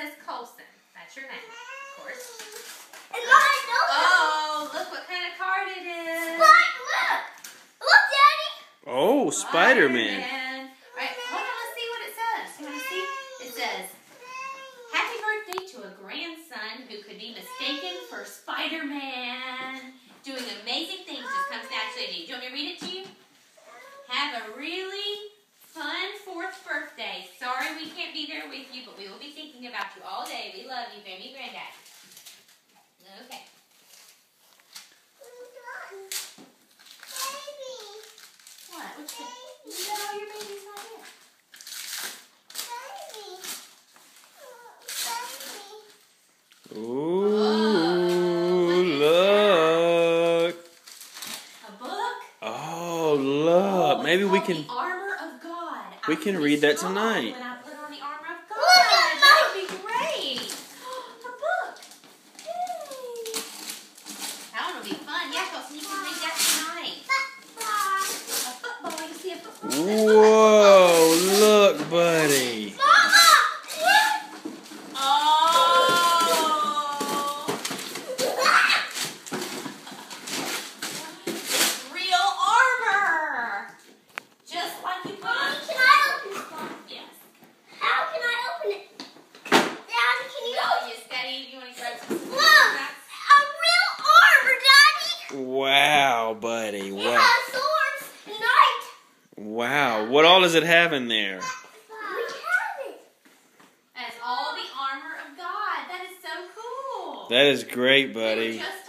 says Coulson. That's your name, of course. Oh, look what kind of card it is. Look, Daddy. Oh, Spider-Man. All right, hold on. Let's see what it says. You want to see? It says, "Happy birthday to a grandson who could be mistaken for Spider-Man. Doing amazing things just comes naturally to you." Do you want me to read it to you? Have a really fun 4th birthday. Sorry we can't be there with you, but we will be thinking about you all day. We love you, baby granddad. Okay. Baby. What? What's that? No, your baby's not here. Ooh, look. A book? Oh, look. Maybe we can... The Armor of God. We can read that tonight. When I put on the Armor of God. Look at that would be great. A book. Yay. That one will be fun. Yeah, Coulson, you can read that tonight. A football. You see a football? Whoa, look, buddy. Real armor. Just like you put on. Can I open it? Yes. How can I open it? Daddy, can you open You steady. You want to grab some? Look, a real armor, Daddy. Wow, buddy. It Wow. has swords and knights. Wow. What all does it have in there? We have it. That's all the armor of God. That is so cool. That is great, They were buddy. just